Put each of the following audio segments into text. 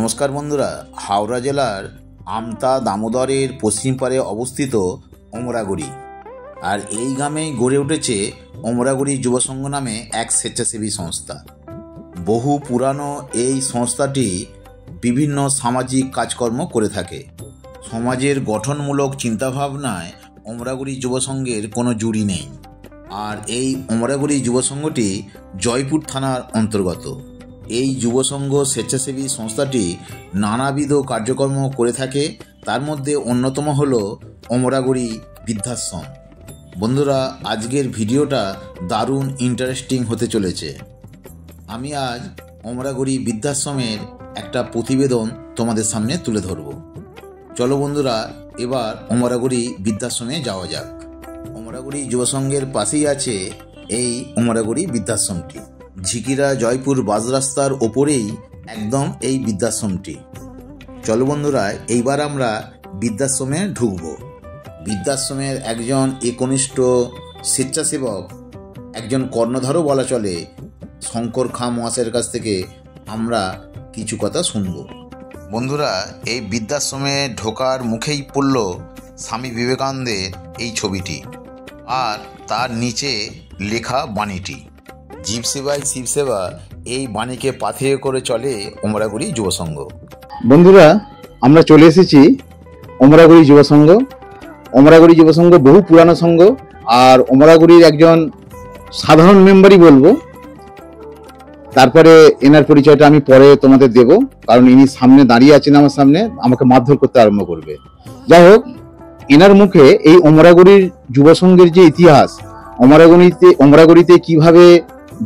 নমস্কার বন্ধুরা, হাওড়া জেলার আমতা দামোদরের পশ্চিম পারে অবস্থিত ওমরাগুড়ি। আর এই গ্রামেই গড়ে উঠেছে ওমরাগুড়ি যুবসংঘ নামে এক স্বেচ্ছাসেবী সংস্থা। বহু পুরানো এই সংস্থাটি বিভিন্ন সামাজিক কাজকর্ম করে থাকে। সমাজের গঠনমূলক চিন্তাভাবনায় ওমরাগুড়ি যুবসংঘের কোনো জুড়ি নেই। আর এই ওমরাগুড়ি যুবসংঘটি জয়পুর থানার অন্তর্গত। এই যুবসংঘ স্বেচ্ছাসেবী সংস্থাটি নানাবিধ কার্যক্রম করে থাকে। তার মধ্যে অন্যতম হল ওমরাগুড়ি বৃদ্ধাশ্রম। বন্ধুরা, আজকের ভিডিওটা দারুণ ইন্টারেস্টিং হতে চলেছে। আমি আজ ওমরাগুড়ি বৃদ্ধাশ্রমের একটা প্রতিবেদন তোমাদের সামনে তুলে ধরব। চলো বন্ধুরা, এবার ওমরাগুড়ি বৃদ্ধাশ্রমে যাওয়া যাক। ওমরাগুড়ি যুবসংঘের পাশেই আছে এই ওমরাগুড়ি বৃদ্ধাশ্রমটি। ঝিকিরা জয়পুর বাস রাস্তার ওপরেই একদম এই বৃদ্ধাশ্রমটি। চলো বন্ধুরা, এইবার আমরা বৃদ্ধাশ্রমে ঢুকব। বৃদ্ধাশ্রমের একজন একনিষ্ঠ স্বেচ্ছাসেবক, একজন কর্ণধারও বলা চলে, শঙ্কর খাঁ মহাশয়ের কাছ থেকে আমরা কিছু কথা শুনব। বন্ধুরা, এই বৃদ্ধাশ্রমে ঢোকার মুখেই পড়ল স্বামী বিবেকানন্দের এই ছবিটি, আর তার নিচে লেখা বাণীটি, জীব সেবায় শিব সেবা। এই বাণীকে পাথেয় করে চলে ওমরাগুড়ি যুবসংঘ। বন্ধুরা, আমরা চলে এসেছি ওমরাগুড়ি যুবসংঘ। ওমরাগুড়ি যুবসংঘ বহু পুরানো সংঘ, আর ওমরাগুড়ির একজন সাধারণ মেম্বারই বলবো। তারপরে এনার পরিচয়টা আমি পরে তোমাদের দেব, কারণ ইনি সামনে দাঁড়িয়ে আছেন আমার সামনে, আমাকে মারধর করতে আরম্ভ করবে। যাই হোক, এনার মুখে এই ওমরাগুড়ির যুবসংঘের যে ইতিহাস, ওমরাগুড়িতে কিভাবে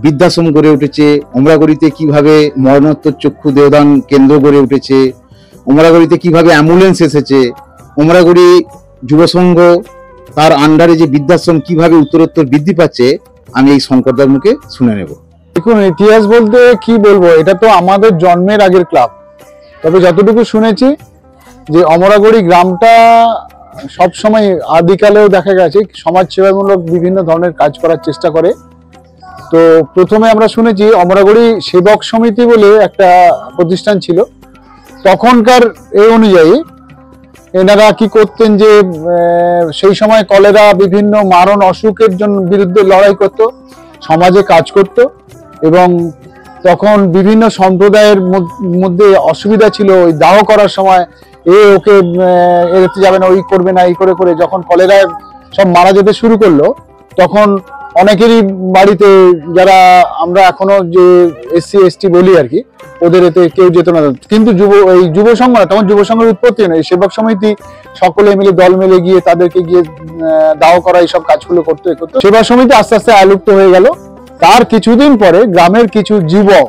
বৃদ্ধাশ্রম গড়ে উঠেছে, ওমরাগুড়িতে কিভাবে মরণোত্তর চক্ষু দেহদান কেন্দ্র গড়ে উঠেছে, ওমরাগুড়িতে কিভাবে অ্যাম্বুলেন্স এসেছে, ওমরাগুড়ি যুবসংঘ তার আন্ডারে যে বৃদ্ধাশ্রম কিভাবে উত্তরোত্তর বৃদ্ধি পাচ্ছে, আমি এই শঙ্করদার মুখে শুনে নেব। দেখুন, ইতিহাস বলতে কি বলবো, এটা তো আমাদের জন্মের আগের ক্লাব। তবে যতটুকু শুনেছি যে ওমরাগুড়ি গ্রামটা সবসময় আদিকালেও দেখা গেছে সমাজ সেবামূলক বিভিন্ন ধরনের কাজ করার চেষ্টা করে। তো প্রথমে আমরা শুনেছি ওমরাগুড়ি সেবক সমিতি বলে একটা প্রতিষ্ঠান ছিল। তখনকার এই অনুযায়ী এনারা কি করতেন যে সেই সময় কলেরা বিভিন্ন মারণ অসুখের জন্য বিরুদ্ধে লড়াই করত, সমাজে কাজ করত, এবং তখন বিভিন্ন সম্প্রদায়ের মধ্যে অসুবিধা ছিল। ওই দাহ করার সময় ওকে এড়াতে যাবে না, ওই করবে না, এই করে করে যখন কলেরায় সব মারা যেতে শুরু করলো, তখন অনেকেরই বাড়িতে, যারা আমরা এখনো যে SC ST বলি আর কি, ওদের এতে কেউ যেত না। কিন্তু এই যুব সংঘ না, তখন যুব সংঘের উৎপত্তি নেই, সেবক সমিতি সকলে মিলে দল মিলে গিয়ে তাদেরকে গিয়ে দাহ করা এইসব কাজগুলো করতে করতে সেবা সমিতি আস্তে আস্তে আলুপ্ত হয়ে গেল। তার কিছুদিন পরে গ্রামের কিছু যুবক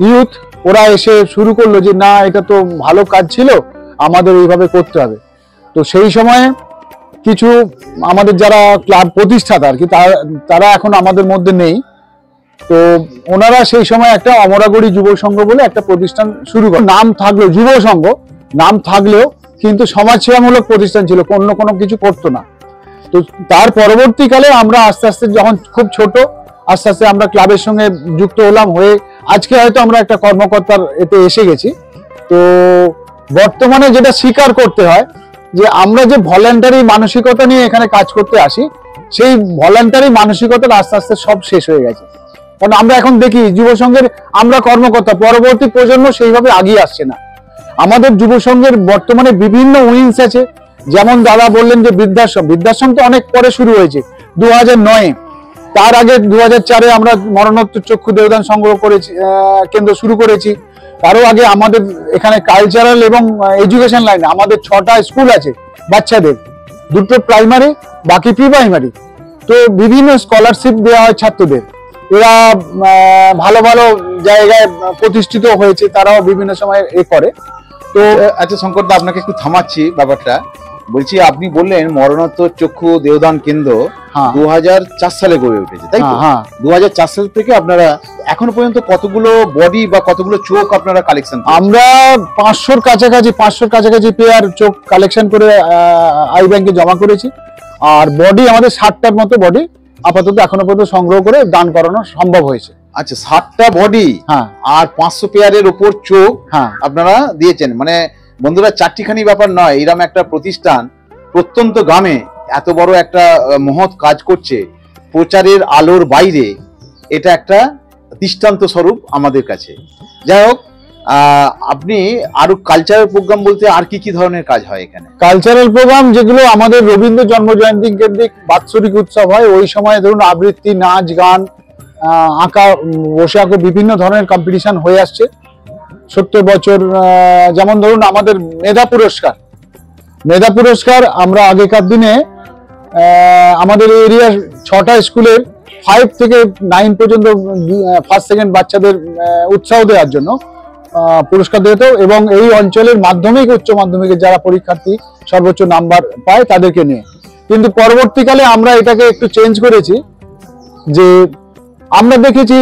ইউথ ওরা এসে শুরু করলো যে না, এটা তো ভালো কাজ ছিল, আমাদের এইভাবে করতে হবে। তো সেই সময়ে কিছু আমাদের যারা ক্লাব প্রতিষ্ঠাতা আর কি, তারা এখন আমাদের মধ্যে নেই। তো ওনারা সেই সময় একটা ওমরাগুড়ি যুব সংঘ বলে একটা প্রতিষ্ঠান শুরু করে। নাম থাকলেও যুব সংঘ নাম থাকলেও কিন্তু সমাজসেবামূলক প্রতিষ্ঠান ছিল, অন্য কোনো কিছু করতো না। তো তার পরবর্তীকালে আমরা আস্তে আস্তে, যখন খুব ছোট, আস্তে আস্তে আমরা ক্লাবের সঙ্গে যুক্ত হলাম, হয়ে আজকে হয়তো আমরা একটা কর্মকর্তার এতে এসে গেছি। তো বর্তমানে যেটা স্বীকার করতে হয় যে আমরা যে ভলান্টারি মানসিকতা নিয়ে এখানে কাজ করতে আসি, সেই ভলান্টারি মানসিকতার আস্তে আস্তে সব শেষ হয়ে গেছে। কারণ আমরা এখন দেখি যুব সংঘের আমরা কর্মকর্তা, পরবর্তী প্রজন্ম সেইভাবে আগিয়ে আসছে না। আমাদের যুব সংঘের বর্তমানে বিভিন্ন উইংস আছে, যেমন দাদা বললেন যে বৃদ্ধাশ্রম তো অনেক পরে শুরু হয়েছে, 2009-এ। তার আগে 2004-এ আমরা মরণোত্তর চক্ষু দেহদান সংগ্রহ করেছি, কেন্দ্র শুরু করেছি। তারও আগে আমাদের এখানে কালচারাল এবং এডুকেশন লাইনে আমাদের 6টা স্কুল আছে বাচ্চাদের, 2টো প্রাইমারি, বাকি প্রি প্রাইমারি। তো বিভিন্ন স্কলারশিপ দেওয়া হয় ছাত্রদের, এরা ভালো ভালো জায়গায় প্রতিষ্ঠিত হয়েছে, তারাও বিভিন্ন সময় করে। তো আচ্ছা শঙ্করদা, আপনাকে একটু থামাচ্ছি ব্যাপারটা। বলছি, আপনি বললেন মরণোত্তর চক্ষু দেহদান কেন্দ্র 2004 সালে গড়ে উঠেছে, তাই তো? 2004 সাল থেকে আপনারা এখনো পর্যন্ত কতগুলো বডি বা কতগুলো চোখ আপনারা কালেকশন? আমরা 500-র কাছাকাছি পেয়ার চোখ কালেকশন করে আই ব্যাংকে জমা করেছি। আর বডি আমাদের 60টার মতো বডি আপাতত এখনো পর্যন্ত সংগ্রহ করে দান করানো সম্ভব হয়েছে। আচ্ছা 60টা বডি হ্যাঁ আর 500 পেয়ারের উপর চোখ হ্যাঁ আপনারা দিয়েছেন। মানে বন্ধুরা চারটিখানি ব্যাপার নয়, এরকম একটা প্রতিষ্ঠান প্রত্যন্ত গ্রামে এত বড় একটা মহৎ কাজ করছে প্রচারের আলোর বাইরে, এটা একটা দৃষ্টান্ত স্বরূপ আমাদের কাছে। যাই হোক, আপনি আরো কালচারাল প্রোগ্রাম বলতে আর কি কি ধরনের কাজ হয় এখানে? কালচারাল প্রোগ্রাম যেগুলো আমাদের রবীন্দ্র জন্মজয়ন্তী কেন্দ্রিক বাৎসরিক উৎসব হয়, ওই সময় ধরুন আবৃত্তি, নাচ, গান, আঁকা, বসে আঁকো বিভিন্ন ধরনের কম্পিটিশন হয়ে আসছে 70 বছর। যেমন ধরুন আমাদের মেধা পুরস্কার আমরা আগেকার দিনে আমাদের এরিয়ার 6টা স্কুলের 5 থেকে 9 পর্যন্ত ফার্স্ট সেকেন্ড বাচ্চাদের উৎসাহ দেওয়ার জন্য পুরস্কার দিত, এবং এই অঞ্চলের মাধ্যমিক উচ্চ মাধ্যমিকের যারা পরীক্ষার্থী সর্বোচ্চ নাম্বার পায় তাদেরকে নিয়ে। কিন্তু পরবর্তীকালে আমরা এটাকে একটু চেঞ্জ করেছি, যে আমরা দেখেছি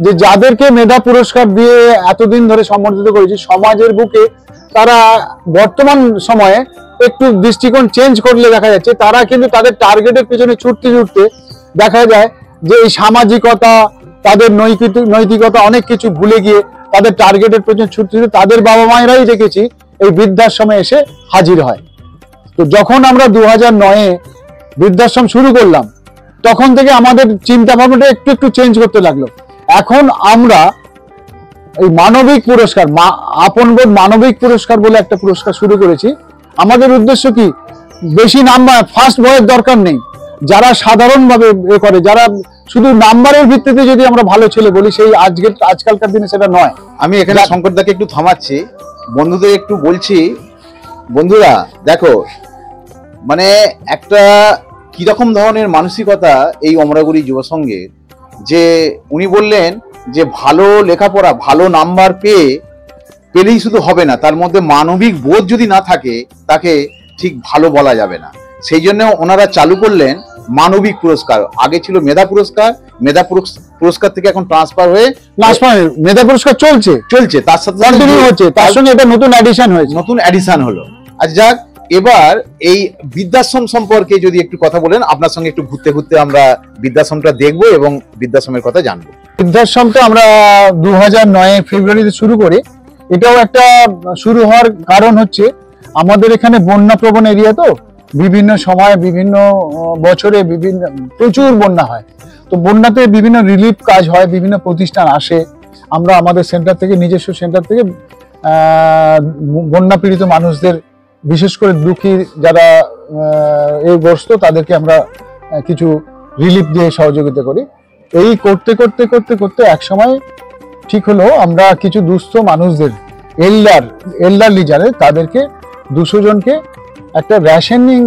যে যাদেরকে মেধা পুরস্কার দিয়ে এতদিন ধরে সম্মানিত করেছি সমাজের বুকে, তারা বর্তমান সময়ে একটু দৃষ্টিকোণ চেঞ্জ করলে দেখা যাচ্ছে তারা কিন্তু তাদের টার্গেটের পেছনে ছুটতে দেখা যায় যে এই সামাজিকতা, তাদের নৈতিকতা অনেক কিছু ভুলে গিয়ে তাদের টার্গেটের পেছনে ছুটতে তাদের বাবা মায়েরাই দেখেছি এই বৃদ্ধাশ্রমে এসে হাজির হয়। তো যখন আমরা 2009-এ বৃদ্ধাশ্রম শুরু করলাম, তখন থেকে আমাদের চিন্তা ভাবনাটা একটু চেঞ্জ করতে লাগলো। এখন আমরা এই মানবিক পুরস্কার, আপনবোধ মানবিক পুরস্কার বলে একটা পুরস্কার শুরু করেছি। আমাদের উদ্দেশ্য কি, বেশি নাম্বার ফার্স্ট বয়ের দরকার নেই, যারা সাধারণভাবে করে, যারা শুধু নাম্বারের ভিত্তিতে যদি আমরা ভালো ছেলে বলি, সেই আজকালকার দিনে সেটা নয়। আমি এখানে শঙ্করদাকে একটু থামাচ্ছি, বন্ধুদের একটু বলছি, বন্ধুরা দেখো মানে একটা কিরকম ধরনের মানসিকতা এই অমরাগুড়ি যুব সংঘের, যে উনি বললেন যে ভালো লেখাপড়া, ভালো নাম্বার পেলেই শুধু হবে না, তার মধ্যে মানবিক বোধ যদি না থাকে তাকে ঠিক ভালো বলা যাবে না। সেই জন্য ওনারা চালু করলেন মানবিক পুরস্কার। আগে ছিল মেধা পুরস্কার থেকে এখন ট্রান্সফার হয়ে মেধা পুরস্কার চলছে, তার সাথে কন্টিনিউ হচ্ছে, তার সঙ্গে এটা নতুন অ্যাডিশন হলো। আচ্ছা যাক, এবার এই বৃদ্ধাশ্রম সম্পর্কে যদি একটু কথা বলেন, আপনার সঙ্গে একটু ঘুরতে ঘুরতে আমরা বৃদ্ধাশ্রমটা দেখবো এবং বৃদ্ধাশ্রমের কথা জানবো। বৃদ্ধাশ্রমটা আমরা 2009 ফেব্রুয়ারিতে শুরু করি। এটাও একটা শুরু হওয়ার কারণ হচ্ছে আমাদের এখানে বন্যা প্রবণ এরিয়া, তো বিভিন্ন সময় বিভিন্ন বছরে প্রচুর বন্যা হয়। তো বন্যাতে বিভিন্ন রিলিফ কাজ হয়, বিভিন্ন প্রতিষ্ঠান আসে, আমরা আমাদের সেন্টার থেকে, নিজস্ব সেন্টার থেকে বন্যা পীড়িত মানুষদের, বিশেষ করে দুঃখী যারা এই গ্রস্ত, তাদেরকে আমরা কিছু রিলিফ দিয়ে সহযোগিতা করি। এই করতে করতে এক সময় ঠিক হলো আমরা কিছু দুস্থ মানুষদের, এল্ডারলি যারা, তাদেরকে 200 জনকে একটা রেশনিং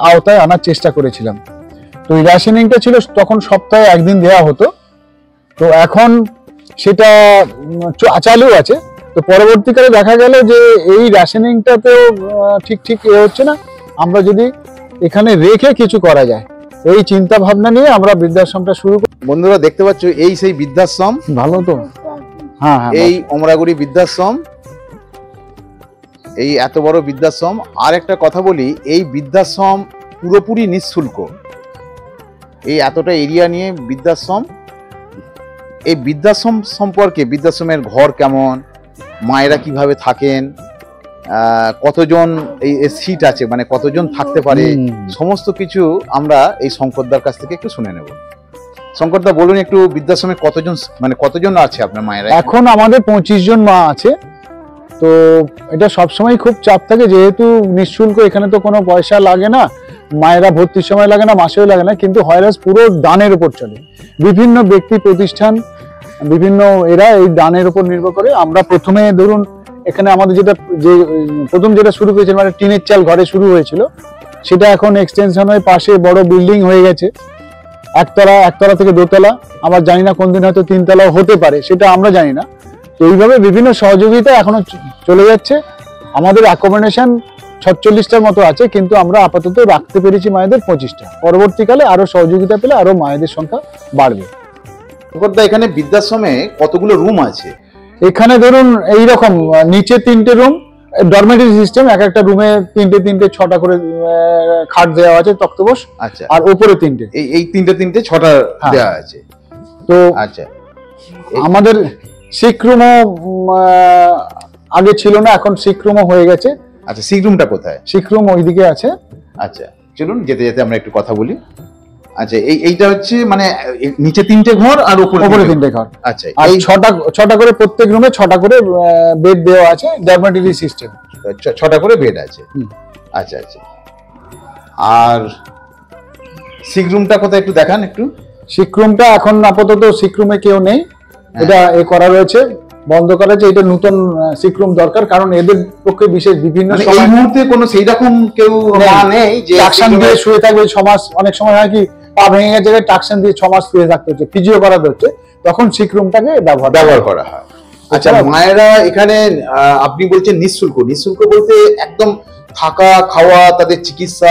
আওতায় আনার চেষ্টা করেছিলাম। তো এই রেশনিংটা ছিল তখন সপ্তাহে একদিন দেওয়া হতো, তো এখন সেটা চালু আছে। তো পরবর্তীকালে দেখা গেল যে এই রেশনিংটাতেও ঠিক হচ্ছে না, আমরা যদি এখানে রেখে কিছু করা যায়, এই চিন্তা ভাবনা নিয়ে আমরা বৃদ্ধাশ্রমটা শুরু করি। বন্ধুরা দেখতে পাচ্ছ, এই সেই বৃদ্ধাশ্রম, ভালো তো, হ্যাঁ, এই অমরাগুড়ি বৃদ্ধাশ্রম, এই এত বড় বৃদ্ধাশ্রম। আর একটা কথা বলি, এই বৃদ্ধাশ্রম পুরোপুরি নিঃশুল্ক। এই এতটা এরিয়া নিয়ে বৃদ্ধাশ্রম, এই বৃদ্ধাশ্রম সম্পর্কে, বৃদ্ধাশ্রমের ঘর কেমন, মায়েরা কিভাবে থাকেন, কতজন এই সিট আছে, মানে কতজন থাকতে পারে, সমস্ত কিছু আমরা এই শঙ্করদার কাছ থেকে একটু শুনে নেব। শঙ্করদা বলুন একটু, বৃদ্ধাশ্রমে কতজন আছে আপনার মায়েরা? এখন আমাদের 25 জন মা আছে। তো এটা সবসময় খুব চাপ থাকে, যেহেতু নিঃশুল্ক, এখানে তো কোনো পয়সা লাগে না, মায়েরা ভর্তির সময় লাগে না, মাসেও লাগে না, কিন্তু হয়রাস পুরো দানের উপর চলে। বিভিন্ন ব্যক্তি প্রতিষ্ঠান, বিভিন্ন এরা এই দানের উপর নির্ভর করে। আমরা প্রথমে ধরুন এখানে আমাদের প্রথম যেটা শুরু করেছিল, মানে টিনের চাল ঘরে শুরু হয়েছিল, সেটা এখন এক্সটেনশন হয়ে পাশে বড় বিল্ডিং হয়ে গেছে, একতলা থেকে দোতলা, আবার জানি না কোনদিন হয়তো 3 তলাও হতে পারে, সেটা আমরা জানি না। তো এইভাবে বিভিন্ন সহযোগিতা এখনো চলে যাচ্ছে। আমাদের অ্যাকোমোডেশন 46টার মতো আছে, কিন্তু আমরা আপাতত রাখতে পেরেছি মায়েদের 25টা। পরবর্তীকালে আরো সহযোগিতা পেলে আরো মায়েদের সংখ্যা বাড়বে। এখানে বৃদ্ধাশ্রমে কতগুলো রুম আছে? এখানে ধরুন এইরকম নিচে 3টে রুম, ডরমেটরি সিস্টেম, একটা রুমে 3টে 6টা করে খাট দেওয়া আছে, তক্তপোষ। আচ্ছা। আর উপরে 3টে, এই 3টে 6টা দেওয়া আছে। তো আচ্ছা, আমাদের সিক রুমও আগে ছিল না, এখন সিক রুমও হয়ে গেছে। আচ্ছা, সিক রুমটা কোথায়? সিক রুম ওইদিকে আছে। আচ্ছা, চলুন যেতে যেতে আমরা একটু কথা বলি। আচ্ছা, এইটা হচ্ছে মানে নিচে 3টে ঘর আর উপরে 3টে ঘর। আচ্ছা, আর এই 6টা করে, প্রত্যেক রুমে 6টা করে বেড দেওয়া আছে, ডরমেটরি সিস্টেম। 6টা করে বেড আছে। আচ্ছা আচ্ছা। আর সিক রুমটা কোথায় একটু দেখান একটু। সিক রুমটা এখন আপাতত সিক রুমে কেউ নেই, এটা করা রয়েছে, বন্ধ করা আছে। এটা নতুন সিক রুম দরকার, কারণ এদের পক্ষে বিশেষ বিভিন্ন এই মুহূর্তে কোনো সেই রকম কেউ নেই যে টাকশন দিয়ে শুয়ে থাকবে 6 মাস। অনেক সময় হয় কি পা ভেঙে গেছে, টাকশন দিয়ে 6 মাস শুয়ে থাকতে হচ্ছে, ফিজিও করাতে হচ্ছে, তখন সিক রুমটাকে ব্যবহার করা হয়। আচ্ছা, মায়েরা এখানে আপনি বলছেন নিঃশুল্ক। নিঃশুল্ক বলতে একদম থাকা, খাওয়া, তাদের চিকিৎসা,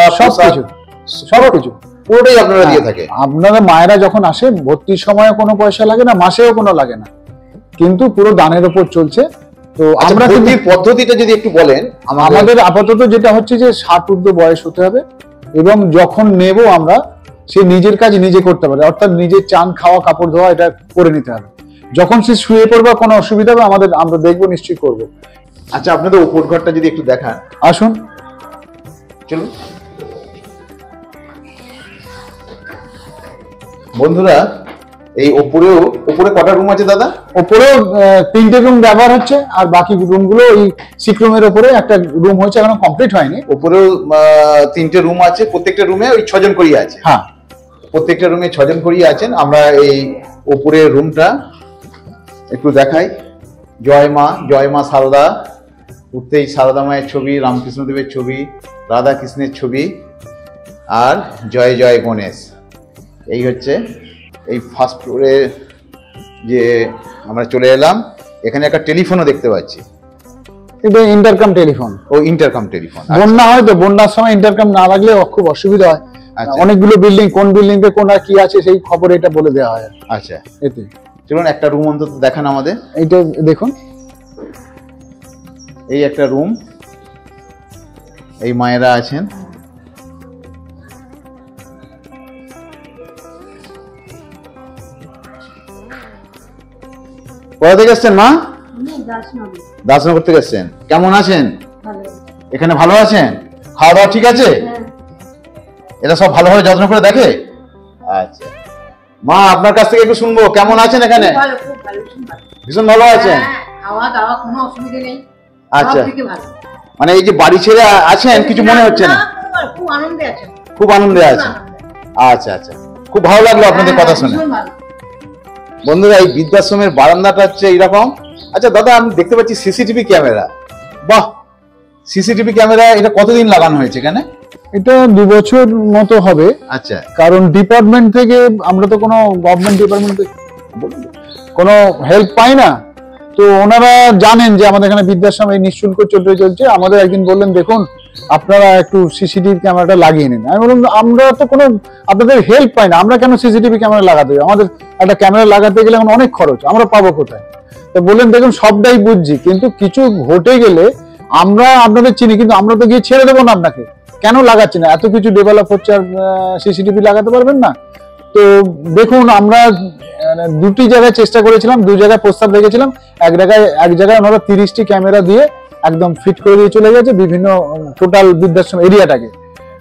সবকিছু পুরোটাই আপনারা দিয়ে থাকে? আপনারা মায়েরা যখন আসে, ভর্তির সময় কোনো পয়সা লাগে না, মাসেও কোনো লাগে না, কিন্তু পুরো দানের উপর চলছে। তো আমরা ভর্তির পদ্ধতিটা যদি একটু বলেন। আমাদের আপাতত যেটা হচ্ছে যে 60 ঊর্ধ্ব বয়স হতে হবে, এবং যখন নেব আমরা, সে নিজের কাজ নিজে করতে পারে, অর্থাৎ নিজের চান, খাওয়া, কাপড় ধোয়া এটা করে নিতে হবে। যখন সে শুয়ে পড়বে কোনো অসুবিধা হবে, আমরা দেখবো, নিশ্চয়ই করবো। আচ্ছা, আপনাদের উপর ঘরটা যদি একটু দেখান। আসুন, চলুন বন্ধুরা। এই উপরে কটা রুম আছে দাদা? উপরেও 3টে রুম ব্যবহার হচ্ছে, আর বাকি রুমগুলো ওই সিক রুমের উপরে একটা রুম হয়েছে, এখনো কমপ্লিট হয়নি। উপরেও 3টে রুম আছে, প্রত্যেকটা রুমে ওই 6 জন করিয়ে আছে। হ্যাঁ, প্রত্যেকটা রুমে 6 জন করিয়ে আছেন। আমরা এই উপরের রুমটা একটু দেখাই। জয় মা সারদা, উঠতেই সারদা মায়ের ছবি, রামকৃষ্ণদেবের ছবি, রাধা কৃষ্ণের ছবি, আর জয় জয় গণেশ। এই হচ্ছে এই ফার্স্ট ফ্লোরে যে আমরা চলে এলাম। এখানে একটা টেলিফোনও দেখতে পাচ্ছি। এটা ইন্টারকম টেলিফোন। ও, ইন্টারকম টেলিফোন। বন্যা হয় তো, বন্যার সময় ইন্টারকম না লাগলে খুব অসুবিধা হয়। অনেকগুলো বিল্ডিং, কোন বিল্ডিং এ কোন আর কি আছে সেই খবর এটা বলে দেওয়া হয়। আচ্ছা, এতে চলুন একটা রুম অন্তত দেখান আমাদের। এইটা দেখুন, এই একটা রুম, এই মায়েরা আছেন। কোথা থেকে এসছেন মা? দাসনগর থেকে এসছেন। কেমন আছেন? এখানে ভালো আছেন? খাওয়া দাওয়া ঠিক আছে? এটা সব ভালোভাবে যত্ন করে দেখে? আচ্ছা মা, আপনার কাছ থেকে একটু শুনবো, কেমন আছেন এখানে? ভীষণ ভালো আছেন? আচ্ছা, মানে এই যে বাড়ি ছেড়ে আছেন, কিছু মনে হচ্ছে না? খুব আনন্দে আছেন। আচ্ছা আচ্ছা, খুব ভালো লাগলো আপনাদের কথা শুনে। বন্ধুরা, এই বৃদ্ধাশ্রমের বারান্দাটা হচ্ছে এইরকম। আচ্ছা দাদা, আমি দেখতে পাচ্ছি সিসিটিভি ক্যামেরা। বাহ, সিসিটিভি ক্যামেরা এটা কতদিন লাগানো হয়েছে এখানে? এটা 2 বছর মতো হবে। আচ্ছা, কারণ ডিপার্টমেন্ট থেকে, আমরা তো কোনো গভর্নমেন্ট ডিপার্টমেন্ট থেকে কোনো হেল্প পাই না, তো ওনারা জানেন যে আমাদের এখানে বৃদ্ধাশ্রম এই নিঃশুল্ক চলছে। আমাদের একদিন বললেন, দেখুন আপনারা একটু সিসিটিভি ক্যামেরাটা লাগিয়ে নিন। আমি বললাম, আমরা তো কোনো আপনাদের হেল্প পাই না, আমরা কেন সিসিটিভি ক্যামেরা লাগাতে হবে? আমাদের একটা ক্যামেরা লাগাতে গেলে এখন অনেক খরচ, আমরা পাবো কোথায়? তো বললেন, দেখুন সবটাই বুঝছি, কিন্তু কিছু ঘটে গেলে আমরা আপনাদের চিনি, কিন্তু আমরা তো গিয়ে ছেড়ে দেবো না আপনাকে। কেন লাগাচ্ছি না? এত কিছু ডেভেলপ হচ্ছে আর সিসিটিভি লাগাতে পারবেন না? তো দেখুন, আমরা 2টি জায়গায় চেষ্টা করেছিলাম, 2 জায়গায় প্রস্তাব রেখেছিলাম। এক জায়গায় ওনারা 30টি ক্যামেরা দিয়ে একদম ফিট করে দিয়ে চলে গেছে বিভিন্ন টোটাল বৃদ্ধাশ্রম এরিয়াটাকে।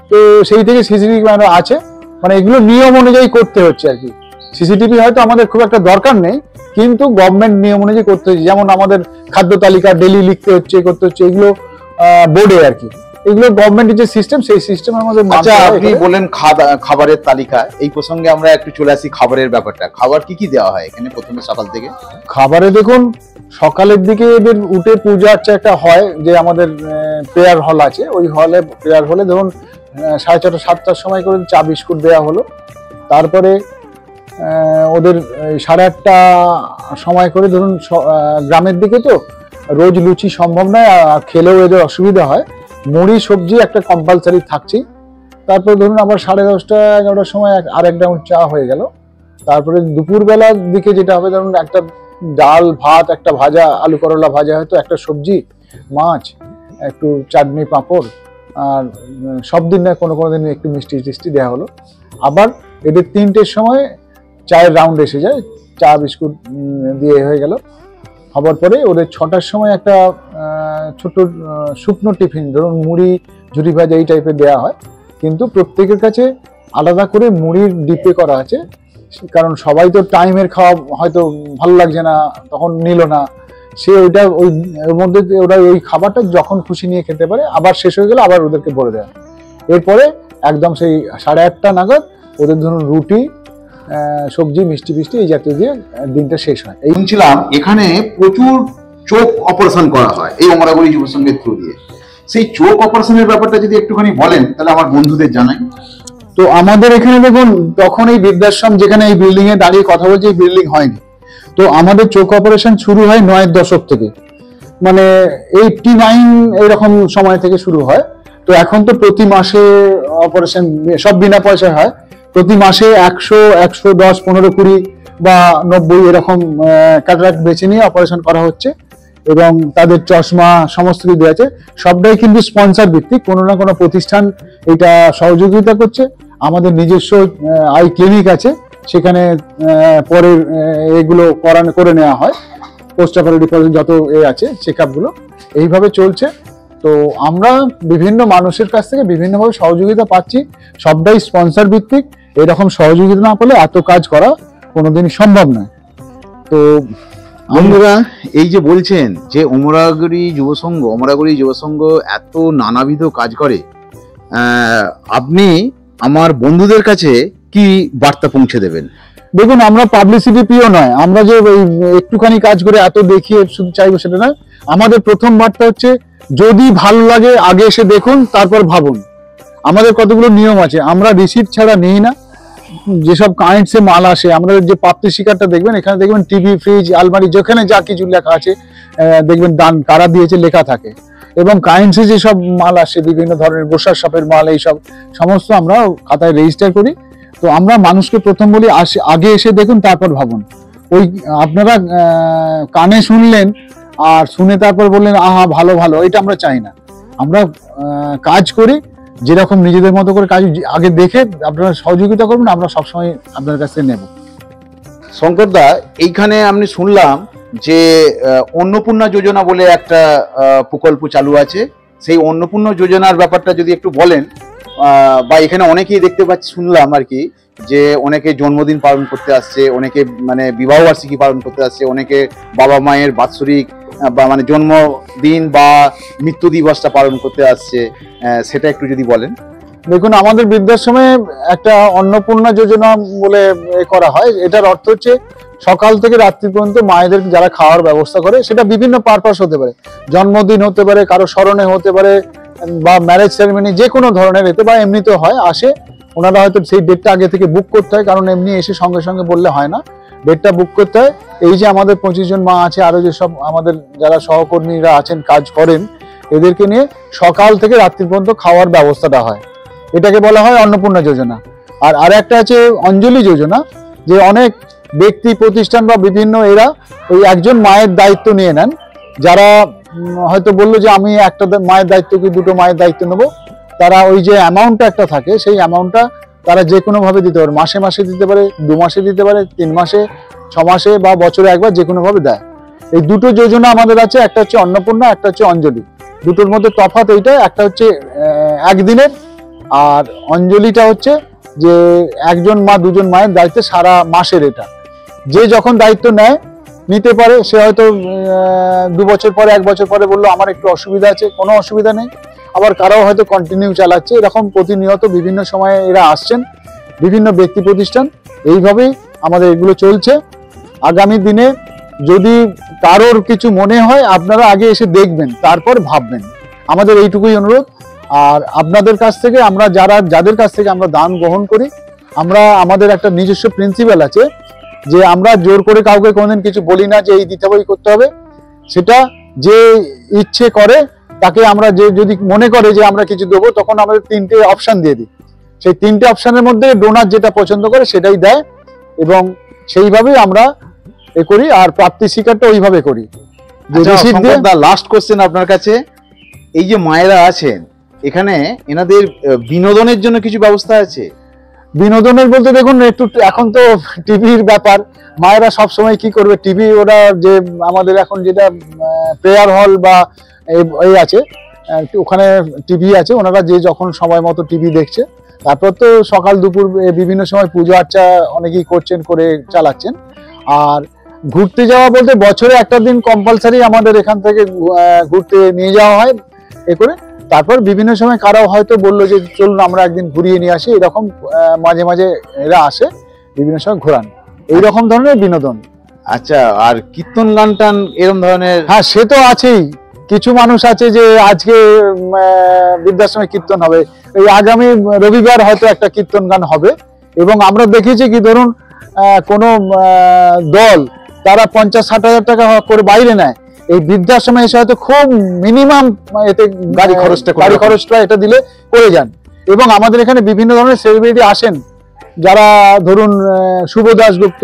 তো সেই থেকে সিসিটিভি ক্যামেরা আছে, মানে এগুলো নিয়ম অনুযায়ী করতে হচ্ছে আর কি। সিসিটিভি হয়তো আমাদের খুব একটা দরকার নেই, কিন্তু গভর্নমেন্ট নিয়ম অনুযায়ী করতে হচ্ছে। যেমন আমাদের খাদ্য তালিকা ডেলি লিখতে হচ্ছে, করতে হচ্ছে, এগুলো বোর্ডে আর কি। এগুলো গভর্নমেন্টের যে সিস্টেম, সেই সিস্টেমের মধ্যে। আচ্ছা, আপনি বলেন খাবারের তালিকা, এই প্রসঙ্গে আমরা একটু চলে আসি খাবারের ব্যাপারটা। খাবার কি কি দেওয়া হয় এখানে প্রথমে সকাল থেকে? খাবারে দেখুন, সকালের দিকে এদের উঠে পূজা আর্চা একটা হয়, যে আমাদের প্রেয়ার হল আছে, ওই প্রেয়ার হলে ধরুন 6:30 7টার সময় করে চা বিস্কুট দেওয়া হলো। তারপরে ওদের 8:30 সময় করে, ধরুন গ্রামের দিকে তো রোজ লুচি সম্ভব নয়, আর খেলেও এদের অসুবিধা হয়, মুড়ি সবজি একটা কম্পালসারি থাকছে। তারপরে ধরুন আবার 10:30 11টার সময় আর এক রাউন্ড চা হয়ে গেল। তারপরে দুপুরবেলার দিকে যেটা হবে, ধরুন একটা ডাল ভাত, একটা ভাজা, আলু করলা ভাজা, হয়তো একটা সবজি, মাছ, একটু চাটনি পাঁপড়, আর সব দিন না কোনো দিন একটু মিষ্টি টিষ্টি দেওয়া হলো। আবার এদের 3টের সময় চায়ের রাউন্ড এসে যায়, চা বিস্কুট দিয়ে হয়ে গেল। হবার পরে ওদের 6টার সময় একটা ছোট শুকনো টিফিন, ধরুন মুড়ি, ঝুরি ভাজা এই টাইপের দেওয়া হয়, কিন্তু প্রত্যেকের কাছে আলাদা করে মুড়ির ডিপে করা আছে, কারণ সবাই তো টাইমের খাওয়া হয়তো ভালো লাগছে না, তখন নিল না, সে ওইটা ওর মধ্যে ওরা ওই খাবারটা যখন খুশি নিয়ে খেতে পারে, আবার শেষ হয়ে গেলে আবার ওদেরকে ভরে দেয়। এরপরে একদম সেই 8:30 নাগাদ ওদের ধরুন রুটি, সবজি, মিষ্টি ফিষ্টি এই জাতীয় দিয়ে দিনটা শেষ হয়। এই শুনছিলাম এখানে প্রচুর চোখ অপারেশন করা হয় এই অমরাগুড়ি যুব সংঘের থ্রু দিয়ে। সেই চোখ অপারেশনের ব্যাপারটা যদি একটুখানি বলেন তাহলে আমার বন্ধুদের জানাই। তো আমাদের এখানে দেখুন, তখন এই বৃদ্ধাশ্রম যেখানে এই বিল্ডিং এ দাঁড়িয়ে কথা বলছি, এই বিল্ডিং হয়নি। তো আমাদের চোখ অপারেশন শুরু হয় 9-এর দশক থেকে, মানে 89 এইরকম সময় থেকে শুরু হয়। তো এখন তো প্রতি মাসে অপারেশন সব বিনা পয়সায় হয়, প্রতি মাসে 100, 110, 15, 20 বা 90 এরকম ক্যাটারাক্ট বেছে নিয়ে অপারেশন করা হচ্ছে, এবং তাদের চশমা সমস্ত কিছু আছে। সবটাই কিন্তু স্পন্সর ভিত্তিক, কোনো না কোনো প্রতিষ্ঠান এটা সহযোগিতা করছে। আমাদের নিজস্ব আই ক্লিনিক আছে, সেখানে পরের এগুলো করে নেওয়া হয়, পোস্ট অপারেটিভ যত আছে চেক আপগুলো এইভাবে চলছে। তো আমরা বিভিন্ন মানুষের কাছ থেকে বিভিন্নভাবে সহযোগিতা পাচ্ছি, সবটাই স্পন্সর ভিত্তিক। এরকম সহযোগিতা না পেলে এত কাজ করা কোনোদিনই সম্ভব নয়। তো বন্ধুরা, এই যে বলছেন যে অমরাগুড়ি যুব সংঘ এত নানাবিধ কাজ করে, আপনি আমার বন্ধুদের কাছে কি বার্তা পৌঁছে দেবেন? দেখুন, আমরা পাবলিসিটি প্রিয় নয়, আমরা যে একটুখানি কাজ করে এত দেখিয়ে শুধু চাইবো সেটা নয়। আমাদের প্রথম বার্তা হচ্ছে, যদি ভালো লাগে আগে এসে দেখুন, তারপর ভাবুন। আমাদের কতগুলো নিয়ম আছে, আমরা রিসিপ্ট ছাড়া নিই না। যেসব কারেন্টসে মাল আসে, আমাদের যে প্রাপ্তি শিকারটা দেখবেন, এখানে দেখবেন টিভি, ফ্রিজ, আলমারি, যেখানে যা কিছু লেখা আছে দেখবেন দান কারা দিয়েছে লেখা থাকে। এবং কারেন্টসে যেসব মাল আসে, বিভিন্ন ধরনের বসার শপের মাল, এইসব সমস্ত আমরা খাতায় রেজিস্টার করি। তো আমরা মানুষকে প্রথম বলি, আগে এসে দেখুন, তারপর ভাবুন। ওই আপনারা কানে শুনলেন আর শুনে তারপর বললেন আহা ভালো ভালো, এটা আমরা চাই না। আমরা কাজ করি, যেরকম নিজেদের মতো করে কাজ আগে দেখে আপনারা সহযোগিতা করবেন, আমরা সবসময় আপনার কাছে নেব। শঙ্করদা, এইখানে আমি শুনলাম যে অন্নপূর্ণা যোজনা বলে একটা প্রকল্প চালু আছে, সেই অন্নপূর্ণা যোজনার ব্যাপারটা যদি একটু বলেন। বা এখানে অনেকেই দেখতে পাচ্ছি, শুনলাম আর কি, যে অনেকে জন্মদিন পালন করতে আসছে, অনেকে মানে বিবাহ বার্ষিকী পালন করতে আসছে, অনেকে বাবা মায়ের বাৎসরিক বা মানে জন্মদিন বা মৃত্যু দিবসটা পালন করতে আসছে, সেটা একটু যদি বলেন। দেখুন, আমাদের বৃদ্ধাশ্রমে একটা অন্নপূর্ণা যোজনা বলে করা হয়। এটার অর্থ হচ্ছে, সকাল থেকে রাত্রি পর্যন্ত মায়েদের যারা খাওয়ার ব্যবস্থা করে, সেটা বিভিন্ন পারপাস হতে পারে, জন্মদিন হতে পারে, কারো স্মরণে হতে পারে, বা ম্যারেজ সেরেমনি, যে কোনো ধরনের এতে, বা এমনিতেও হয়, আসে। ওনারা হয়তো সেই ডেটটা আগে থেকে বুক করতে হয়, কারণ এমনি এসে সঙ্গে সঙ্গে বললে হয় না, ডেটটা বুক করতে হয়। এই যে আমাদের 25 জন মা আছে, আরো যেসব আমাদের যারা সহকর্মীরা আছেন, কাজ করেন, এদেরকে নিয়ে সকাল থেকে রাত্রি পর্যন্ত খাওয়ার ব্যবস্থাটা হয়। এটাকে বলা হয় অন্নপূর্ণা যোজনা। আর একটা আছে অঞ্জলি যোজনা, যে অনেক ব্যক্তি প্রতিষ্ঠান বা বিভিন্ন এরা ওই একজন মায়ের দায়িত্ব নিয়ে নেন। যারা হয়তো বললো যে আমি একটা মায়ের দায়িত্ব কি দুটো মায়ের দায়িত্ব নেবো, তারা ওই যে অ্যামাউন্টটা একটা থাকে, সেই অ্যামাউন্টটা তারা যে কোনো ভাবে দিতে পারে, মাসে মাসে দিতে পারে, 2 মাসে দিতে পারে, 3 মাসে, 6 মাসে বা বছরে একবার, যে কোনো ভাবে দেয়। এই দুটো যোজনা আমাদের আছে, একটা হচ্ছে অন্নপূর্ণা, একটা হচ্ছে অঞ্জলি। দুটোর মধ্যে তফাৎ এইটা, একটা হচ্ছে একদিনের, আর অঞ্জলিটা হচ্ছে যে একজন মা, 2জন মায়ের দায়িত্বে সারা মাসের। এটা যে যখন দায়িত্ব নেয় নিতে পারে, সে হয়তো 2 বছর পরে, 1 বছর পরে বললো আমার একটু অসুবিধা আছে, কোনো অসুবিধা নেই। আবার কারাও হয়তো কন্টিনিউ চালাচ্ছে। এরকম প্রতিনিয়ত বিভিন্ন সময়ে এরা আসছেন, বিভিন্ন ব্যক্তি প্রতিষ্ঠান, এইভাবেই আমাদের এগুলো চলছে। আগামী দিনে যদি কারোর কিছু মনে হয়, আপনারা আগে এসে দেখবেন, তারপর ভাববেন, আমাদের এইটুকুই অনুরোধ। আর আপনাদের কাছ থেকে আমরা যাদের কাছ থেকে আমরা দান গ্রহণ করি, আমরা আমাদের একটা নিজস্ব প্রিন্সিপাল আছে, যে আমরা জোর করে কাউকে কোনোদিন কিছু বলি না যে এই দিতে হবে, করতে হবে। সেটা যে ইচ্ছে করে তাকে আমরা, যে যদি মনে করে যে আমরা কিছু দেবো, তখন আমাদের 3টে অপশন দিয়ে দিই। সেই 3টে অপশনের মধ্যে ডোনার যেটা পছন্দ করে সেটাই দেয়, এবং সেইভাবেই আমরা এ করি। আর প্রাপ্তি স্বীকারটা ওইভাবে করি। লাস্ট কোশ্চেন আপনার কাছে, এই যে মায়েরা আছেন এখানে, এনাদের বিনোদনের জন্য কিছু ব্যবস্থা আছে? বিনোদনের বলতে দেখুন একটু এখন তো টিভির ব্যাপার, মায়েরা সব সময় কি করবে, টিভি ওরা যে আমাদের এখন যেটা প্রেয়ার হল বা এই আছে ওখানে টিভি আছে, ওনারা যে যখন সময় মতো টিভি দেখছে। তারপর তো সকাল দুপুর বিভিন্ন সময় পুজো আর্চা অনেকেই করছেন, করে চালাচ্ছেন। আর ঘুরতে যাওয়া বলতে বছরে একটা দিন কম্পালসারি আমাদের এখান থেকে ঘুরতে নিয়ে যাওয়া হয় এ করে। তারপর বিভিন্ন সময় কারাও হয়তো বললো যে চলুন আমরা একদিন ঘুরিয়ে নিয়ে আসি, এরকম মাঝে মাঝে এরা আসে বিভিন্ন সময় ঘোরান, এইরকম ধরনের বিনোদন। আচ্ছা, আর কীর্তন গান টান এরকম ধরনের? হ্যাঁ, সে তো আছেই। কিছু মানুষ আছে যে আজকে বৃদ্ধাশ্রমে কীর্তন হবে, এই আগামী রবিবার হয়তো একটা কীর্তন গান হবে। এবং আমরা দেখেছি কি ধরুন কোনো দল তারা 50-60 হাজার টাকা করে বাইরে নেয়, এই বৃদ্ধাশ্রমে এসে হয়তো খুব মিনিমাম এতে গাড়ি খরচটা এটা দিলে করে যান। এবং আমাদের এখানে বিভিন্ন ধরনের সেলিব্রিটি আসেন, যারা ধরুন শুভ দাশগুপ্ত,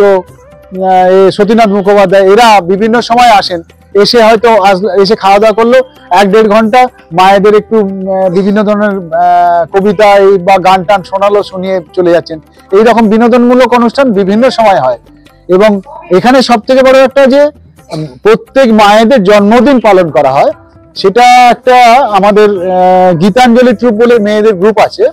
সতীনাথ মুখোপাধ্যায়, এরা বিভিন্ন সময় আসেন, এসে হয়তো এসে খাওয়া দাওয়া করলো 1-1.5 ঘন্টা, মায়েদের একটু বিভিন্ন ধরনের কবিতা বা গান টান শোনালো, শুনিয়ে চলে যাচ্ছেন। এইরকম বিনোদনমূলক অনুষ্ঠান বিভিন্ন সময় হয়। এবং এখানে সব থেকে বড় একটা যে প্রত্যেক মায়েদের জন্মদিন পালন করা হয়, সেটা একটা আমাদের গীতাঞ্জলি ট্রুপ বলে মেয়েদের গ্রুপ আছে,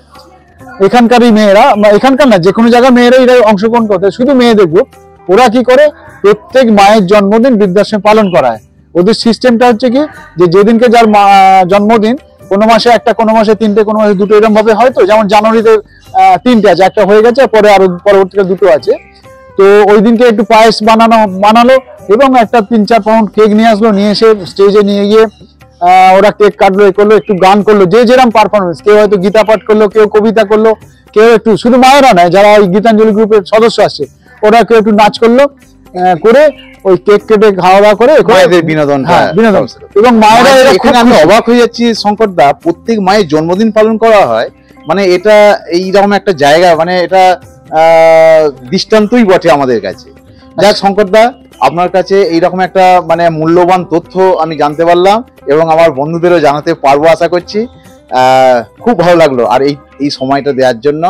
এখানকারই মেয়েরা, এখানকার না যে কোনো জায়গায় মেয়েরা এরা অংশগ্রহণ করতে, শুধু মেয়েদের গ্রুপ। ওরা কি করে প্রত্যেক মায়ের জন্মদিন বৃদ্ধাশ্রমে পালন করায়। ওদের সিস্টেমটা হচ্ছে কি যে যেদিনকে যার জন্মদিন, কোনো মাসে একটা, কোনো মাসে 3টে, কোনো মাসে 2টো, এরকম ভাবে হয়তো, যেমন জানুয়ারিতে 3টে আছে, একটা হয়ে গেছে, পরে আরো পরবর্তীকালে 2টো আছে। তো ওই দিনকে একটু পায়েস বানালো এবং একটা 3-4 পাউন্ড কেক নিয়ে আসলো, নিয়ে এসে স্টেজে নিয়ে গিয়ে ওরা কেক কাটলো, এ করলো, একটু গান করলো, যে যেরকম পারফরমেন্স, কেউ হয়তো গীতা পাঠ করলো, কেউ কবিতা করলো, কেউ একটু, শুধু মায়েরা নয় যারা ওই গীতাঞ্জলি গ্রুপের সদস্য আসছে ওরা কেউ একটু নাচ করলো, করে ওই কেক কেটে খাওয়া দাওয়া করে মায়েদের বিনোদন। এবং মায়েরা এখানে আমি অবাক হয়ে যাচ্ছি শঙ্কর দা, প্রত্যেক মায়ের জন্মদিন পালন করা হয়, মানে এটা এইরকম একটা জায়গা, মানে এটা দৃষ্টান্তই বটে আমাদের কাছে। যাক শঙ্কর দা, আপনার কাছে এইরকম একটা মানে মূল্যবান তথ্য আমি জানতে পারলাম এবং আমার বন্ধুদেরও জানাতে পারবো আশা করছি। খুব ভালো লাগলো, আর এই সময়টা দেওয়ার জন্য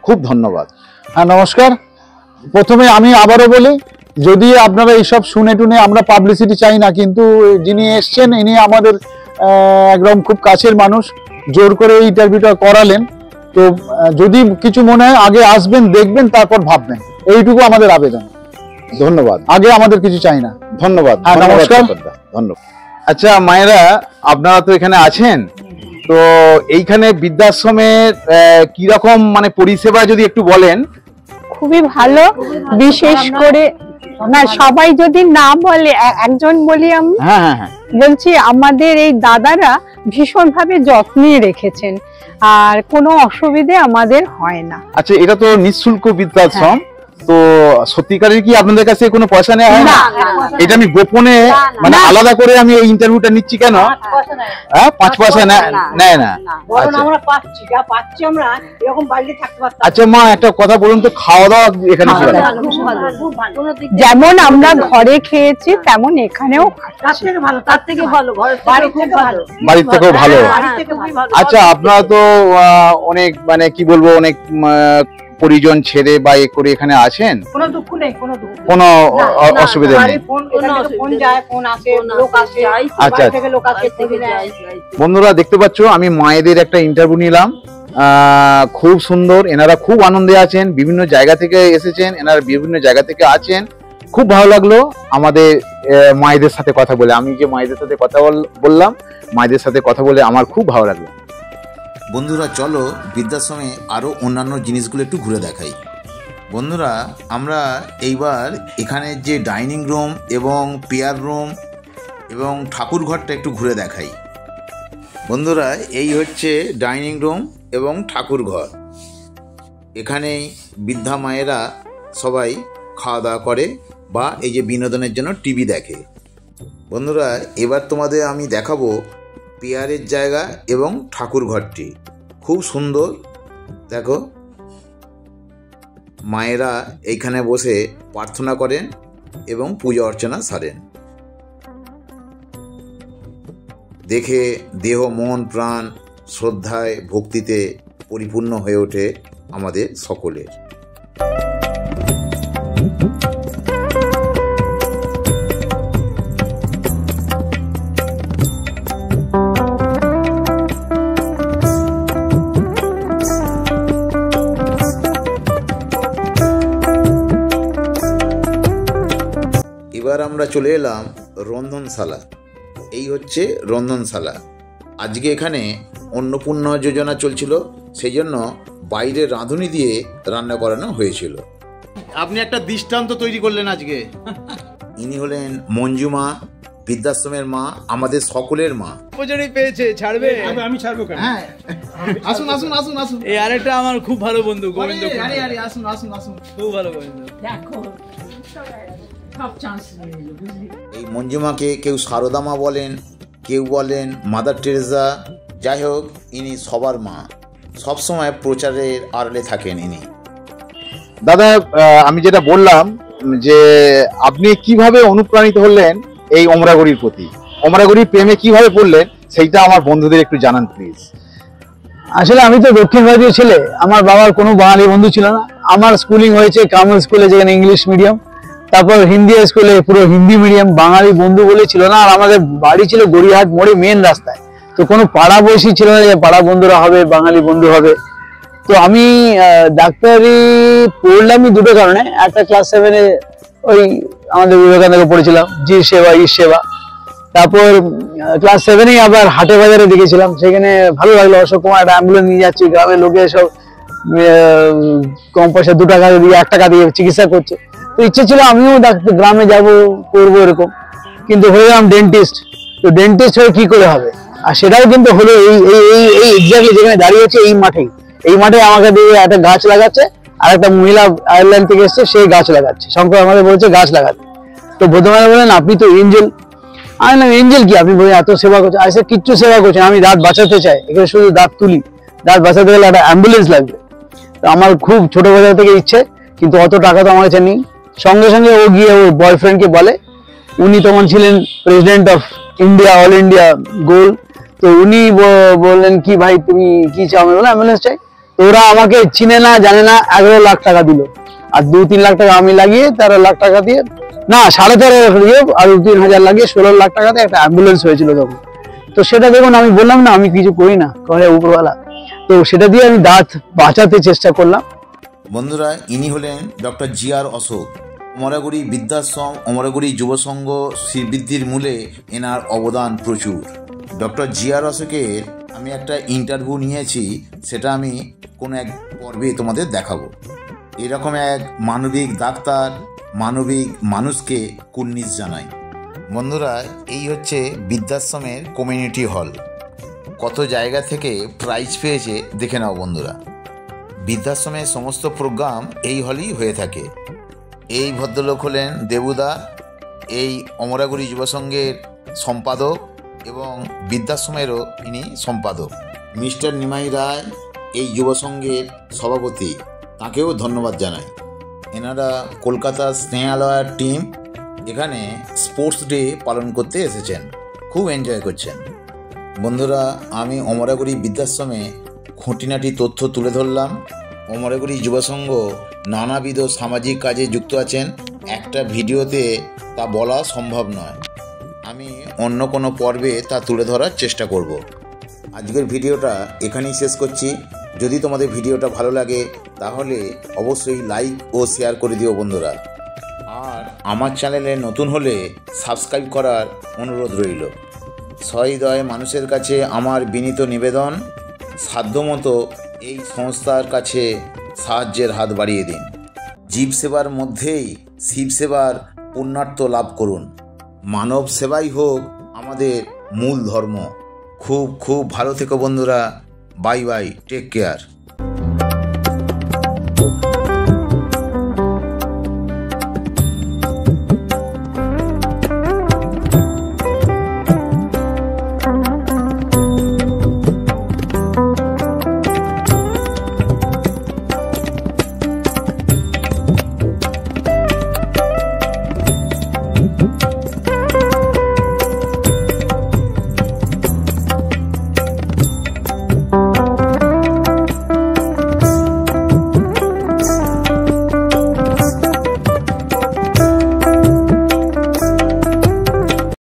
খুব ধন্যবাদ। হ্যাঁ, নমস্কার। প্রথমে আমি আবারও বলি, যদি আপনারা এইসব শুনে টুনে, আমরা পাবলিসিটি চাই না, কিন্তু যিনি এসছেন ইনি আমাদের একদম খুব কাছের মানুষ, জোর করে এই ইন্টারভিউটা করালেন। তো যদি কিছু মনে হয় আগে আসবেন, দেখবেন, তারপর ভাববেন, এইটুকু আমাদের আবেদন। ধন্যবাদ। আগে আমাদের কিছু চাই না। ধন্যবাদ। নমস্কার। ধন্যবাদ। আচ্ছা মায়েরা, আপনারা তো এখানে আছেন, তো এইখানে বৃদ্ধাশ্রমের কিরকম মানে পরিষেবা যদি একটু বলেন। খুবই ভালো, বিশেষ করে না সবাই যদি না বলে, একজন বলি আমি। হ্যাঁ, বলছি আমাদের এই দাদারা ভীষণভাবে যত্নে রেখেছেন, আর কোনো অসুবিধে আমাদের হয় না। আচ্ছা, এটা তো নিঃশুল্ক বৃদ্ধাশ্রম, তো সত্যিকারের কি আপনাদের কাছে কোনো পয়সা নেওয়া হয় না? এটা আমি গোপনে মানে আলাদা করে আমি এই ইন্টারভিউটা নিচ্ছি কেন? 5 পয়সা নেয় না? আচ্ছা মা, একটা কথা বলুন তো, খাওয়া দাওয়া এখানে যেমন আমরা ঘরে খেয়েছি তেমন এখানেও বাড়ির থেকেও ভালো। আচ্ছা, আপনারা তো অনেক মানে কি বলবো, অনেক পরিজন ছেড়ে বা এ করে এখানে আছেন, কোনো অসুবিধা নেই। আচ্ছা, বন্ধুরা দেখতে পাচ্ছ, আমি মায়েদের একটা ইন্টারভিউ নিলাম, খুব সুন্দর, এনারা খুব আনন্দে আছেন, বিভিন্ন জায়গা থেকে এসেছেন, এনারা বিভিন্ন জায়গা থেকে আছেন। খুব ভালো লাগলো আমাদের মায়েদের সাথে কথা বলে। আমি যে মায়েদের সাথে কথা বললাম, মায়েদের সাথে কথা বলে আমার খুব ভালো লাগলো। বন্ধুরা চলো বৃদ্ধাশ্রমে আরও অন্যান্য জিনিসগুলো একটু ঘুরে দেখাই। বন্ধুরা, আমরা এইবার এখানে যে ডাইনিং রুম এবং পেয়ার রুম এবং ঠাকুর ঘরটা একটু ঘুরে দেখাই। বন্ধুরা, এই হচ্ছে ডাইনিং রুম এবং ঠাকুর ঘর। এখানেই বৃদ্ধা মায়েরা সবাই খাওয়া দাওয়া করে বা এই যে বিনোদনের জন্য টিভি দেখে। বন্ধুরা, এবার তোমাদের আমি দেখাবো পেয়ারের জায়গা এবং ঠাকুর ঘরটি খুব সুন্দর। দেখো, মায়েরা এইখানে বসে প্রার্থনা করেন এবং পূজা অর্চনা সারেন। দেখে দেহ মন প্রাণ শ্রদ্ধায় ভক্তিতে পরিপূর্ণ হয়ে ওঠে আমাদের সকলের। এবার আমরা চলে এলাম রন্ধনশালা। এই হচ্ছে রন্ধনশালা। আজকে এখানে অন্নপূর্ণা যোজনা চলছিল, সেই জন্য বাইরে রাঁধুনি দিয়ে রান্না করানো হয়েছিল। আপনি একটা দৃষ্টান্ত তৈরি করলেন আজকে। ইনি হলেন মঞ্জুমা, বৃদ্ধাশ্রমের মা, আমাদের সকলের মা। উপজনী পেয়েছে, ছাড়বে? আমি ছাড়বো কেন? হ্যাঁ, আসুন আসুন আসুন আসুন। এই আরেকটা আমার খুব ভালো বন্ধু গোবিন্দ। আরে আরে আসুন আসুন আসুন, খুব ভালো গোবিন্দ। দেখো সব চান্স নিয়ে নিল, বুঝলি? এই মঞ্জুমাকে কেউ সারদা মা বলেন, কেউ বলেন মাদার টেরেসা। যাই হোক, ইনি সবার মা, সবসময় প্রচারের আড়ালে থাকেন ইনি। দাদা, আমি যেটা বললাম যে আপনি কিভাবে অনুপ্রাণিত হলেন এই অমরাগড়ির প্রতি, অমরাগড়ির প্রেমে কিভাবে পড়লেন, সেইটা আমার বন্ধুদের একটু জানান প্লিজ। আসলে আমি তো দক্ষিণ ভারতীয় ছেলে, আমার বাবার কোনো বাঙালি বন্ধু ছিল না। আমার স্কুলিং হয়েছে কামল স্কুলে, যেখানে ইংলিশ মিডিয়াম, তারপর হিন্দি স্কুলে পুরো হিন্দি মিডিয়াম, বাঙালি বন্ধু বলে ছিল না। আর আমাদের বাড়ি ছিল গড়িয়াহাট মোড়ে মেন রাস্তায়, তো কোনো পাড়া বয়সী ছিল না যে পাড়া বন্ধুরা হবে, বাঙালি বন্ধু হবে। তো আমি ডাক্তারি পড়লামই দুটো কারণে। একটা ক্লাস 7-এ ওই আমাদের বিবেকানন্দকে পড়েছিলাম, জি সেবা ঈশ সেবা। তারপর ক্লাস 7-এই আবার হাটে বাজারে দেখেছিলাম, সেখানে ভালো লাগলো। অশোক কুমার একটা অ্যাম্বুলেন্স নিয়ে যাচ্ছে, গ্রামের লোকে সব কম পয়সা 2 টাকা দিয়ে 1 টাকা দিয়ে চিকিৎসা করছে। তো ইচ্ছে ছিল আমিও গ্রামে যাব, করবো এরকম, কিন্তু হয়ে গেলাম ডেন্টিস্ট। তো ডেন্টিস্ট হয়ে কি করে হবে? আর সেটাও কিন্তু হলো এই এক্স্যাক্টলি যেখানে দাঁড়িয়েছে এই মাঠে আমাকে দিয়ে একটা গাছ লাগাচ্ছে, আর একটা মহিলা আয়ারল্যান্ড থেকে এসছে, সেই গাছ লাগাচ্ছে। শঙ্কর আমাদের বলেছে গাছ লাগাতে। তো বর্ধমানে বলেন আপনি তো এঞ্জেল। আমি বললাম এঞ্জেল কি? আপনি বলেন এত সেবা করছেন। আসে কিচ্ছু সেবা করছেন, আমি দাঁত বাঁচাতে চাই, এখানে শুধু দাঁত তুলি। দাঁত বাঁচাতে গেলে একটা অ্যাম্বুলেন্স লাগবে। তো আমার খুব ছোটবেলা থেকে ইচ্ছে, কিন্তু অত টাকা তো আমার কাছে নেই। সঙ্গে সঙ্গে ও গিয়ে ওর বয়ফ্রেন্ডকে বলে, উনি তখন ছিলেন president of India, all India গোল। তো উনি বললেন কি ভাই তুমি কি চাও? আমি বললাম অ্যাম্বুলেন্স চাই। তো ওরা আমাকে চিনে না জানে না, 11 লাখ টাকা দিল। আর 2-3 লাখ টাকা আমি লাগিয়ে 13 লাখ টাকা দিয়ে, না 13.5 লাখ দিয়ে আর 2-3 হাজার লাগিয়ে 16 লাখ টাকাতে একটা অ্যাম্বুলেন্স হয়েছিল তখন। তো সেটা দেখুন, আমি বললাম না আমি কিছু করি না, করে উপরওয়ালা। তো সেটা দিয়ে আমি দাঁত বাঁচাতে চেষ্টা করলাম। বন্ধুরা, ইনি হলেন ডক্টর জিআর অশোক। অমরাগুড়ি বৃদ্ধাশ্রম, অমরাগুড়ি যুবসংঘ শ্রীবৃদ্ধির মূলে এনার অবদান প্রচুর। ডক্টর জিআর অশোকের আমি একটা ইন্টারভিউ নিয়েছি, সেটা আমি কোনো এক পর্বে তোমাদের দেখাবো। এরকম এক মানবিক ডাক্তার, মানবিক মানুষকে কুর্নিশ জানাই। বন্ধুরা, এই হচ্ছে বৃদ্ধাশ্রমের কমিউনিটি হল। কত জায়গা থেকে প্রাইজ পেয়েছে দেখে নাও বন্ধুরা। বৃদ্ধাশ্রমের সমস্ত প্রোগ্রাম এই হলেই হয়ে থাকে। এই ভদ্রলোক হলেন দেবুদা, এই অমরাগুড়ি যুবসংঘের সম্পাদক এবং বৃদ্ধাশ্রমেরও ইনি সম্পাদক। মিস্টার নিমাই রায় এই যুবসংঘের সভাপতি, তাকেও ধন্যবাদ জানাই। এনারা কলকাতার স্নেহালয়ার টিম এখানে স্পোর্টস ডে পালন করতে এসেছেন, খুব এনজয় করছেন। বন্ধুরা, আমি অমরাগুড়ি বৃদ্ধাশ্রমে খুঁটিনাটি তথ্য তুলে ধরলাম। অমরাগুড়ি যুবসংঘ নানাবিধ সামাজিক কাজে যুক্ত আছেন, একটা ভিডিওতে তা বলা সম্ভব নয়। আমি অন্য কোনো পর্বে তা তুলে ধরার চেষ্টা করব। আজকের ভিডিওটা এখানেই শেষ করছি। যদি তোমাদের ভিডিওটা ভালো লাগে তাহলে অবশ্যই লাইক ও শেয়ার করে দিও বন্ধুরা। আর আমার চ্যানেলে নতুন হলে সাবস্ক্রাইব করার অনুরোধ রইল। সহৃদয় মানুষের কাছে আমার বিনীত নিবেদন, সাধ্যমতো এই সংস্থার কাছে সাহায্যের হাত বাড়িয়ে দিন। জীব সেবার মধ্যেই শিব সেবার পুণ্যার্থ লাভ করুন। মানব সেবাই হোক আমাদের মূল ধর্ম। খুব খুব ভালো থেকো বন্ধুরা। Bye bye, take care.